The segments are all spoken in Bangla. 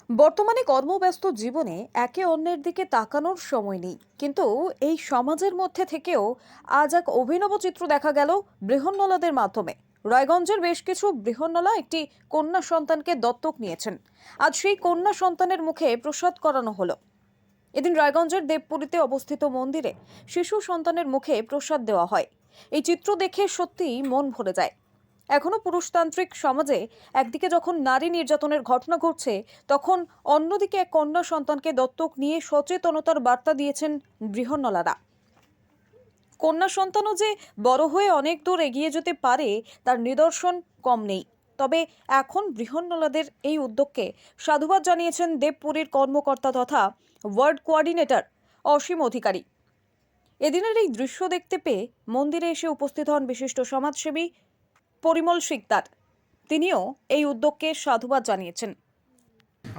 বর্তমানে কর্মব্যস্ত জীবনে একে অন্যের দিকে তাকানোর সময় নেই, কিন্তু এই সমাজের মধ্যে থেকেও আজ এক অভিনব চিত্র দেখা গেল বৃহন্নলাদের মাধ্যমে। রায়গঞ্জের বেশ কিছু বৃহন্নলা একটি কন্যা সন্তানকে দত্তক নিয়েছেন। আজ সেই কন্যা সন্তানের মুখে প্রসাদ করানো হলো। এদিন রায়গঞ্জের দেবপুরীতে অবস্থিত মন্দিরে শিশু সন্তানের মুখে প্রসাদ দেওয়া হয়। এই চিত্র দেখে সত্যিই মন ভরে যায়। এখনো পুরুষতান্ত্রিক সমাজে একদিকে যখন নারী নির্যাতনের ঘটনা ঘটছে, তখন অন্যদিকে এক কন্যা সন্তানকে দত্তক নিয়ে সচেতনতার বার্তা দিয়েছেন বৃহন্নলারা। কন্যা সন্তানও যে বড় হয়ে অনেক দূর এগিয়ে যেতে পারে তার নিদর্শন কম নেই। তবে এখন বৃহন্নলাদের এই উদ্যোগকে সাধুবাদ জানিয়েছেন দেবপুরীর কর্মকর্তা তথা ওয়ার্ড কোঅর্ডিনেটর অসীম অধিকারী। এদিনের এই দৃশ্য দেখতে পেয়ে মন্দিরে এসে উপস্থিত হন বিশিষ্ট সমাজসেবী পরিমল শিকদার। তিনিও এই উদ্যোগকে সাধুবাদ জানিয়েছেন।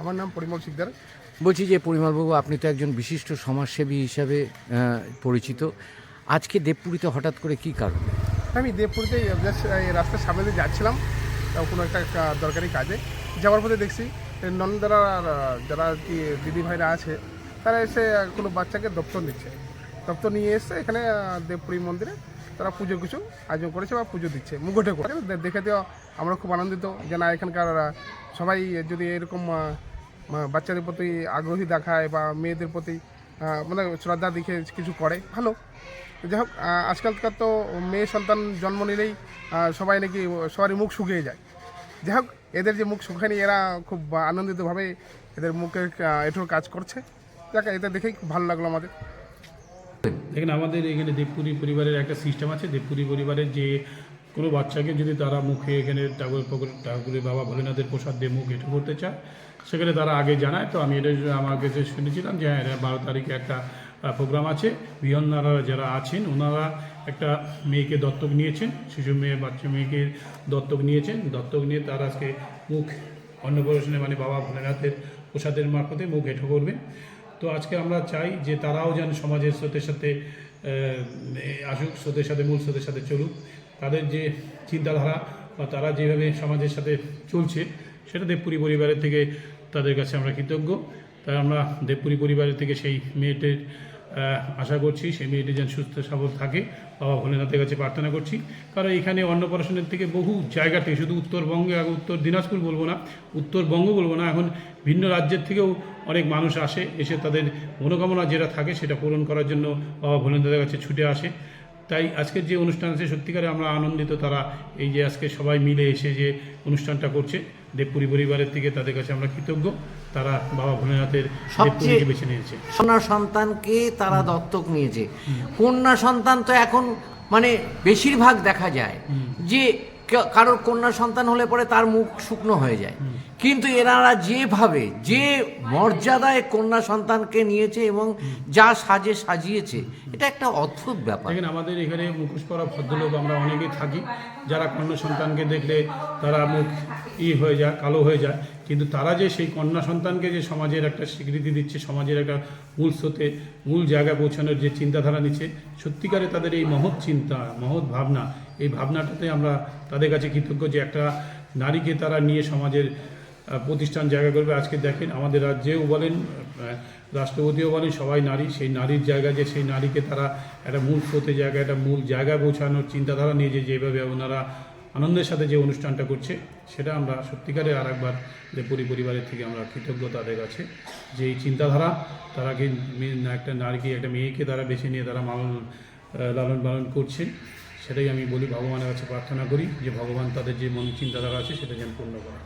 আমার নাম পরিমল শিকদার। বলছি যে পরিমলবাবু, আপনি তো একজন বিশিষ্ট সমাজসেবী হিসাবে পরিচিত। আজকে দেবপুরীতে হঠাৎ করে কি কারণ? আমি দেবপুরীতে এই রাস্তার সামনে দিয়ে যাচ্ছিলাম, কোনো একটা দরকারি কাজে যাওয়ার পথে দেখছি নন্দারা যারা কি দিদি ভাইরা আছে তারা এসে কোনো বাচ্চাকে দপ্তর নিচ্ছে। দপ্তর নিয়ে এসছে এখানে দেবপুরী মন্দিরে তারা পুজো কিছু আয়োজন করেছে বা পুজো দিচ্ছে মুখোটে করে। দেখে তো আমরা খুব আনন্দিত যে না, এখানকার সবাই যদি এরকম বাচ্চাদের প্রতি আগ্রহী দেখায় বা মেয়েদের প্রতি মানে শ্রদ্ধা দেখে কিছু করে, ভালো। যাই হোক, আজকালকার তো মেয়ে সন্তান জন্ম নিলেই সবাই নাকি সবারই মুখ শুকিয়ে যায়। যাই হোক, এদের যে মুখ শুকায়নি, এরা খুব আনন্দিতভাবে এদের মুখে এঠোর কাজ করছে। যাক, এটা দেখেই খুব ভালো লাগলো আমাদের। দেখেন, আমাদের এখানে দেবপুরী পরিবারের একটা সিস্টেম আছে। দেবপুরী পরিবারের যে কোনো বাচ্চাকে যদি তারা মুখে এখানে ঠাকুরের বাবা ভোলেনাথের প্রসাদ দিয়ে মুখ এঁটো করতে চায়, সেখানে তারা আগে জানায়। তো আমি এটা আমার কাছে শুনেছিলাম যে হ্যাঁ, 12 তারিখে একটা প্রোগ্রাম আছে। বৃহন্নলারা যারা আছেন ওনারা একটা মেয়েকে দত্তক নিয়েছেন, শিশু মেয়ে বাচ্চা মেয়েকে দত্তক নিয়েছেন। দত্তক নিয়ে তারা আজকে মুখ অন্নপ্রাশনে মানে বাবা ভোলেনাথের প্রসাদের মারফতে মুখ এঁটো করবে। তো আজকে আমরা চাই যে তারাও যেন সমাজের স্রোতের সাথে আসুক, স্রোতের সাথে মূল স্রোতের সাথে চলুক। তাদের যে চিন্তাধারা বা তারা যেভাবে সমাজের সাথে চলছে, সেটা দেবপুরী পরিবারের থেকে তাদের কাছে আমরা কৃতজ্ঞ। তাই আমরা দেবপুরী পরিবারের থেকে সেই মেয়েটির আশা করছি সেই মেয়েটি যেন সুস্থ সবল থাকে, বাবা ভোলেনাথের কাছে প্রার্থনা করছি। কারণ এখানে অন্নপ্রাশনের থেকে বহু জায়গা থেকে, শুধু উত্তরবঙ্গে, উত্তর দিনাজপুর বলবো না, উত্তরবঙ্গ বলবো না, এখন ভিন্ন রাজ্যের থেকেও অনেক মানুষ আসে, এসে তাদের মনোকামনা যেটা থাকে সেটা পূরণ করার জন্য বাবা ভোলেনাথের কাছে ছুটে আসে। তাই আজকের যে অনুষ্ঠান আছে সত্যিকারে আমরা আনন্দিত। তারা এই যে আজকে সবাই মিলে এসে যে অনুষ্ঠানটা করছে, দেবপুরী পরিবারের থেকে তাদের কাছে আমরা কৃতজ্ঞ। তারা বাবা ভোলেনাথের দেবপুরীকে বেছে নিয়েছে। কন্যা সন্তানকে তারা দত্তক নিয়েছে। কন্যা সন্তান তো এখন মানে বেশিরভাগ দেখা যায় যে কারোর কন্যা সন্তান হলে পরে তার মুখ শুকনো হয়ে যায়, কিন্তু এনারা যেভাবে যে মর্যাদায় কন্যা সন্তানকে নিয়েছে এবং যা সাজে সাজিয়েছে, এটা একটা অদ্ভুত ব্যাপার। দেখেন, আমাদের এখানে মুখোশ পরা ভদ্রলোক আমরা অনেকেই থাকি, যারা কন্যা সন্তানকে দেখলে তারা মুখ হয়ে যায়, কালো হয়ে যায়, কিন্তু তারা যে সেই কন্যা সন্তানকে যে সমাজের একটা স্বীকৃতি দিচ্ছে, সমাজের একটা মূল স্রোতে মূল জায়গায় পৌঁছানোর যে চিন্তাধারা নিচ্ছে, সত্যিকারে তাদের এই মহৎ চিন্তা, মহৎ ভাবনা, এই ভাবনাটাতে আমরা তাদের কাছে কৃতজ্ঞ যে একটা নারীকে তারা নিয়ে সমাজের প্রতিষ্ঠান জায়গা করবে। আজকে দেখেন, আমাদের রাজ্যেও বলেন, রাষ্ট্রপতিও বলেন, সবাই নারী। সেই নারীর জায়গা যে সেই নারীকে তারা একটা মূল স্রোতে জায়গা, একটা মূল জায়গায় পৌঁছানোর চিন্তাধারা নিয়ে যেভাবে ওনারা আনন্দের সাথে যে অনুষ্ঠানটা করছে, সেটা আমরা সত্যিকারে আর একবার দেবপুরী পরিবারের থেকে আমরা কৃতজ্ঞ তাদের কাছে যে এই চিন্তাধারা তারাকে একটা নারীকে, একটা মেয়েকে তারা বেছে নিয়ে তারা লালন পালন করছে। সেটাই আমি বলি, ভগবানের কাছে প্রার্থনা করি যে ভগবান তাদের যে মন চিন্তাধারা আছে সেটা যেন পূর্ণ করে।